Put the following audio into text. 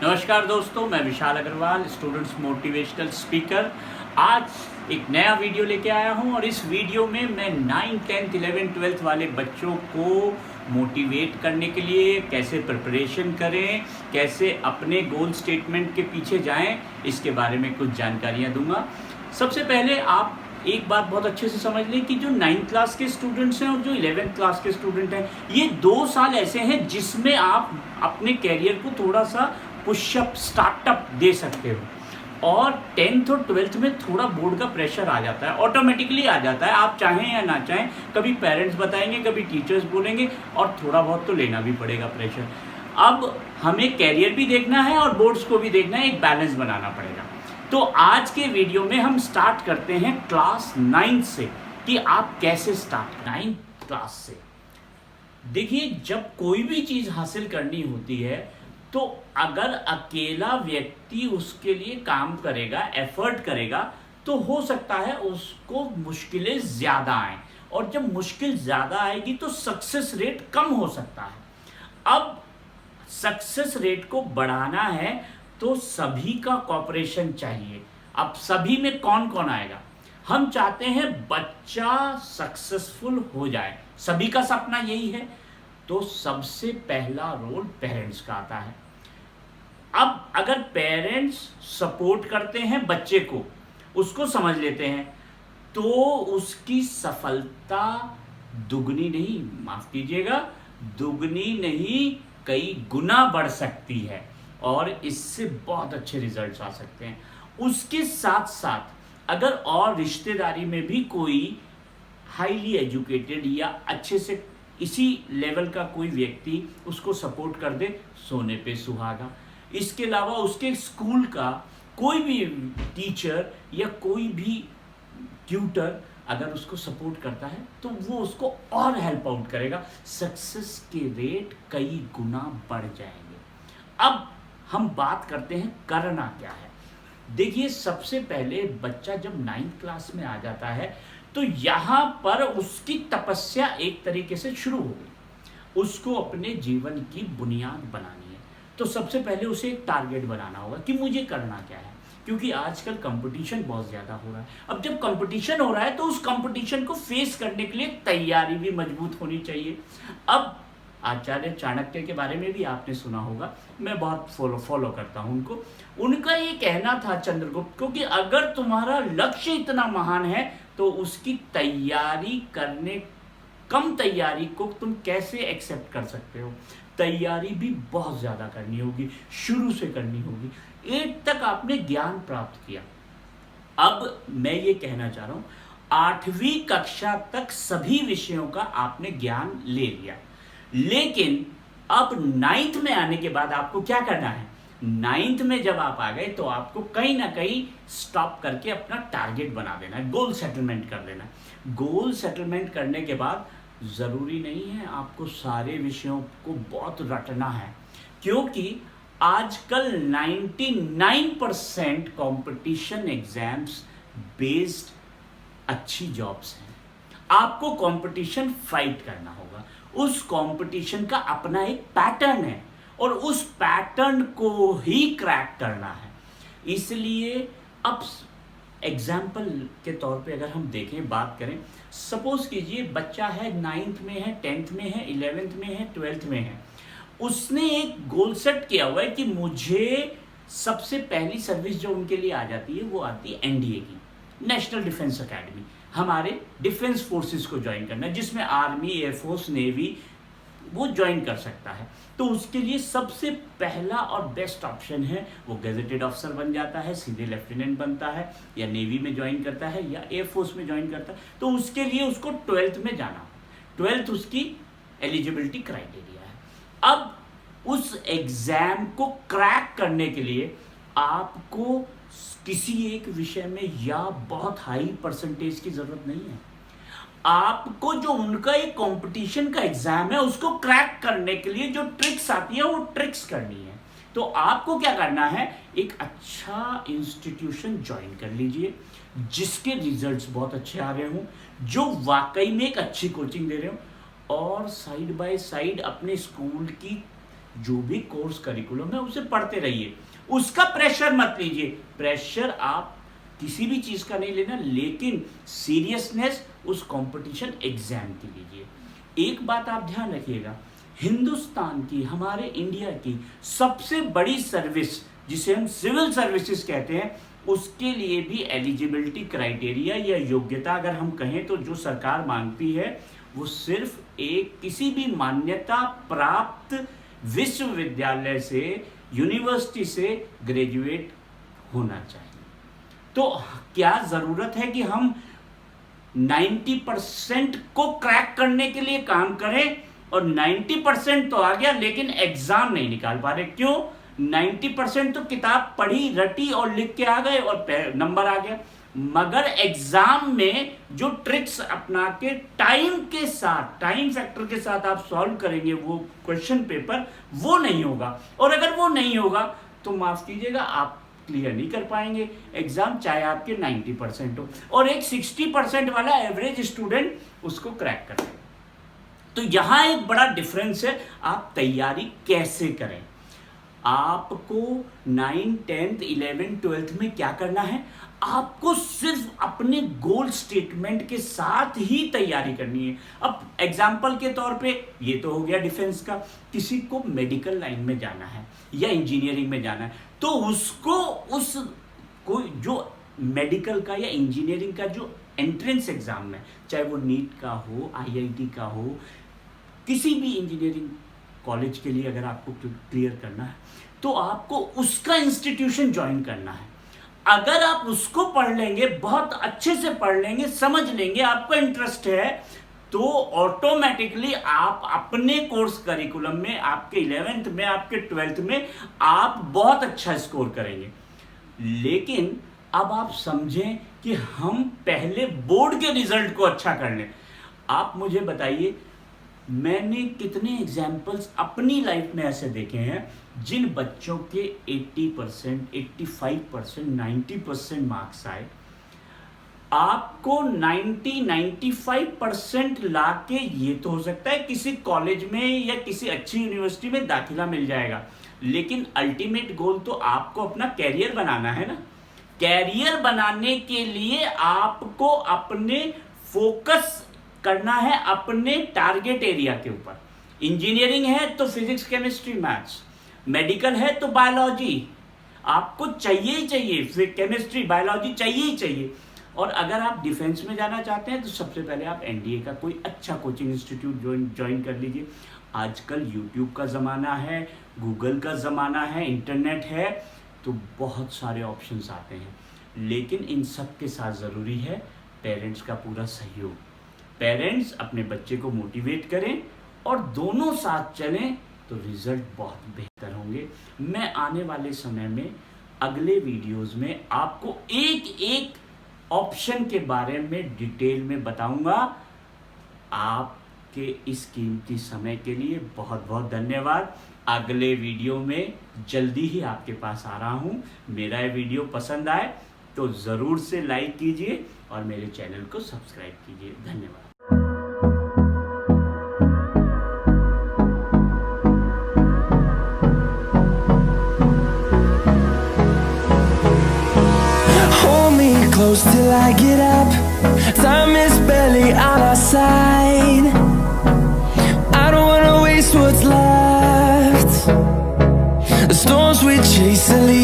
नमस्कार दोस्तों, मैं विशाल अग्रवाल, स्टूडेंट्स मोटिवेशनल स्पीकर। आज एक नया वीडियो लेके आया हूं और इस वीडियो में मैं 9, 10, 11, 12 वाले बच्चों को मोटिवेट करने के लिए कैसे प्रिपरेशन करें, कैसे अपने गोल स्टेटमेंट के पीछे जाएं, इसके बारे में कुछ जानकारियां दूंगा। सबसे पहले आप एक बात बहुत अच्छे से समझ लें कि जो 9th क्लास के स्टूडेंट्स हैं और जो 11th क्लास के स्टूडेंट हैं, ये 2 साल ऐसे हैं जिसमें आप अपने कैरियर को थोड़ा सा पुशअप स्टार्टअप दे सकते हो। और 10th और 12th में थोड़ा बोर्ड का प्रेशर आ जाता है, ऑटोमेटिकली आ जाता है, आप चाहें या ना चाहें। कभी पेरेंट्स बताएंगे, कभी टीचर्स बोलेंगे और थोड़ा बहुत तो लेना भी पड़ेगा प्रेशर। अब हमें कैरियर भी देखना है और बोर्ड्स को भी देखना है, एक बैलेंस बनाना पड़ेगा। तो आज के वीडियो में हम स्टार्ट करते हैं क्लास 9 से कि आप कैसे स्टार्ट 9th क्लास से। देखिए, जब कोई भी चीज़ हासिल करनी होती है तो अगर अकेला व्यक्ति उसके लिए काम करेगा, एफर्ट करेगा, तो हो सकता है उसको मुश्किलें ज़्यादा आएं। और जब मुश्किल ज़्यादा आएगी तो सक्सेस रेट कम हो सकता है। अब सक्सेस रेट को बढ़ाना है तो सभी का कॉपरेशन चाहिए। अब सभी में कौन कौन आएगा? हम चाहते हैं बच्चा सक्सेसफुल हो जाए, सभी का सपना यही है। तो सबसे पहला रोल पेरेंट्स का आता है। अब अगर पेरेंट्स सपोर्ट करते हैं बच्चे को, उसको समझ लेते हैं, तो उसकी सफलता दुगनी नहीं, माफ कीजिएगा, दुगनी नहीं कई गुना बढ़ सकती है और इससे बहुत अच्छे रिजल्ट्स आ सकते हैं। उसके साथ साथ अगर और रिश्तेदारी में भी कोई हाईली एजुकेटेड या अच्छे से इसी लेवल का कोई व्यक्ति उसको सपोर्ट कर दे, सोने पे सुहागा। इसके अलावा उसके स्कूल का कोई भी टीचर या कोई भी ट्यूटर अगर उसको सपोर्ट करता है तो वो उसको और हेल्प आउट करेगा, सक्सेस के रेट कई गुना बढ़ जाएंगे। अब हम बात करते हैं करना क्या है। देखिए, सबसे पहले बच्चा जब 9th क्लास में आ जाता है तो यहाँ पर उसकी तपस्या एक तरीके से शुरू हो गई। उसको अपने जीवन की बुनियाद बनानी है। तो सबसे पहले उसे एक टारगेट बनाना होगा कि मुझे करना क्या है, क्योंकि आजकल कंपटीशन बहुत ज़्यादा हो रहा है। अब जब कंपटीशन हो रहा है तो उस कंपटीशन को फेस करने के लिए तैयारी भी मजबूत होनी चाहिए। अब आचार्य चाणक्य के बारे में भी आपने सुना होगा, मैं बहुत फॉलो करता हूँ उनको। उनका ये कहना था चंद्रगुप्त को कि अगर तुम्हारा लक्ष्य इतना महान है तो उसकी तैयारी करने, कम तैयारी को तुम कैसे एक्सेप्ट कर सकते हो? तैयारी भी बहुत ज़्यादा करनी होगी, शुरू से करनी होगी। 8 तक आपने ज्ञान प्राप्त किया। अब मैं ये कहना चाह रहा हूँ, 8वीं कक्षा तक सभी विषयों का आपने ज्ञान ले लिया, लेकिन अब 9th में आने के बाद आपको क्या करना है? 9th में जब आप आ गए तो आपको कहीं ना कहीं स्टॉप करके अपना टारगेट बना देना है, गोल सेटलमेंट कर देना है। गोल सेटलमेंट करने के बाद ज़रूरी नहीं है आपको सारे विषयों को बहुत रटना है, क्योंकि आजकल 99% कंपटीशन एग्जाम्स बेस्ड अच्छी जॉब्स हैं। आपको कंपटीशन फाइट करना होगा। उस कंपटीशन का अपना एक पैटर्न है और उस पैटर्न को ही क्रैक करना है। इसलिए अब एग्जाम्पल के तौर पे अगर हम देखें, बात करें, सपोज कीजिए बच्चा है 9th में है, 10th में है, 11th में है, 12th में है। उसने एक गोल सेट किया हुआ है कि मुझे सबसे पहली सर्विस जो उनके लिए आ जाती है वो आती है एनडीए की, नेशनल डिफेंस एकेडमी। हमारे डिफेंस फोर्सेस को ज्वाइन करना है, जिसमें आर्मी, एयरफोर्स, नेवी वो ज्वाइन कर सकता है। तो उसके लिए सबसे पहला और बेस्ट ऑप्शन है वो गैजेटेड ऑफिसर बन जाता है, सीधे लेफ्टिनेंट बनता है, या नेवी में ज्वाइन करता है या एयरफोर्स में ज्वाइन करता है। तो उसके लिए उसको 12th में जाना, 12th उसकी एलिजिबिलिटी क्राइटेरिया है। अब उस एग्जाम को क्रैक करने के लिए आपको किसी एक विषय में या बहुत हाई परसेंटेज की जरूरत नहीं है। आपको जो उनका एक कंपटीशन का एग्जाम है उसको क्रैक करने के लिए जो ट्रिक्स आती है वो ट्रिक्स करनी है। तो आपको क्या करना है, एक अच्छा इंस्टीट्यूशन ज्वाइन कर लीजिए जिसके रिजल्ट्स बहुत अच्छे आ रहे हों, जो वाकई में एक अच्छी कोचिंग दे रहे हो, और साइड बाय साइड अपने स्कूल की जो भी कोर्स करिकुलम है उसे पढ़ते रहिए, उसका प्रेशर मत लीजिए। प्रेशर आप किसी भी चीज का नहीं लेना, लेकिन सीरियसनेस उस कंपटीशन एग्जाम की लीजिए। एक बात आप ध्यान रखिएगा, हिंदुस्तान की, हमारे इंडिया की सबसे बड़ी सर्विस जिसे हम सिविल सर्विसेज कहते हैं, उसके लिए भी एलिजिबिलिटी क्राइटेरिया या योग्यता अगर हम कहें तो जो सरकार मांगती है वो सिर्फ एक किसी भी मान्यता प्राप्त विश्वविद्यालय से, यूनिवर्सिटी से ग्रेजुएट होना चाहिए। तो क्या जरूरत है कि हम 90% को क्रैक करने के लिए काम करें, और 90% तो आ गया लेकिन एग्जाम नहीं निकाल पा रहे? क्यों? 90% तो किताब पढ़ी, रटी और लिख के आ गए और नंबर आ गया, मगर एग्जाम में जो ट्रिक्स अपना के टाइम के साथ, टाइम फैक्टर के साथ आप सॉल्व करेंगे वो क्वेश्चन पेपर, वो नहीं होगा। और अगर वो नहीं होगा तो माफ कीजिएगा, आप क्लियर नहीं कर पाएंगे एग्जाम, चाहे आपके 90% हो, और एक 60% वाला एवरेज स्टूडेंट उसको क्रैक कर लेगा। तो यहां एक बड़ा डिफरेंस है, आप तैयारी कैसे करें। आपको 9, 10, 11, 12 में क्या करना है, आपको सिर्फ अपने गोल स्टेटमेंट के साथ ही तैयारी करनी है। अब एग्जाम्पल के तौर पे ये तो हो गया डिफेंस का, किसी को मेडिकल लाइन में जाना है या इंजीनियरिंग में जाना है, तो उसको उस कोई जो मेडिकल का या इंजीनियरिंग का जो एंट्रेंस एग्जाम है, चाहे वो नीट का हो, IIT का हो, किसी भी इंजीनियरिंग कॉलेज के लिए अगर आपको क्लियर करना है तो आपको उसका इंस्टीट्यूशन ज्वाइन करना है। अगर आप उसको पढ़ लेंगे, बहुत अच्छे से पढ़ लेंगे, समझ लेंगे, आपका इंटरेस्ट है, तो ऑटोमेटिकली आप अपने कोर्स करिकुलम में, आपके 11th में, आपके 12th में आप बहुत अच्छा स्कोर करेंगे। लेकिन अब आप समझें कि हम पहले बोर्ड के रिजल्ट को अच्छा कर लें। आप मुझे बताइए, मैंने कितने एग्जाम्पल्स अपनी लाइफ में ऐसे देखे हैं जिन बच्चों के 80%, 85%, 90% मार्क्स आए। आपको 90-95% लाके ये तो हो सकता है किसी कॉलेज में या किसी अच्छी यूनिवर्सिटी में दाखिला मिल जाएगा, लेकिन अल्टीमेट गोल तो आपको अपना कैरियर बनाना है ना। कैरियर बनाने के लिए आपको अपने फोकस करना है अपने टारगेट एरिया के ऊपर। इंजीनियरिंग है तो फिजिक्स, केमिस्ट्री, मैथ्स, मेडिकल है तो बायोलॉजी आपको चाहिए ही चाहिए, फिर केमिस्ट्री, बायोलॉजी चाहिए ही चाहिए। और अगर आप डिफेंस में जाना चाहते हैं तो सबसे पहले आप NDA का कोई अच्छा कोचिंग इंस्टीट्यूट ज्वाइन कर लीजिए। आजकल यूट्यूब का ज़माना है, गूगल का ज़माना है, इंटरनेट है, तो बहुत सारे ऑप्शंस आते हैं। लेकिन इन सब के साथ ज़रूरी है पेरेंट्स का पूरा सहयोग। पेरेंट्स अपने बच्चे को मोटिवेट करें और दोनों साथ चलें तो रिजल्ट बहुत बेहतर होंगे। मैं आने वाले समय में अगले वीडियोस में आपको एक एक ऑप्शन के बारे में डिटेल में बताऊंगा। आपके इस कीमती समय के लिए बहुत बहुत धन्यवाद। अगले वीडियो में जल्दी ही आपके पास आ रहा हूं। मेरा ये वीडियो पसंद आए तो ज़रूर से लाइक कीजिए और मेरे चैनल को सब्सक्राइब कीजिए। धन्यवाद। Close till I get up. Time is barely on our side. I don't wanna waste what's left. The storms we chase are leading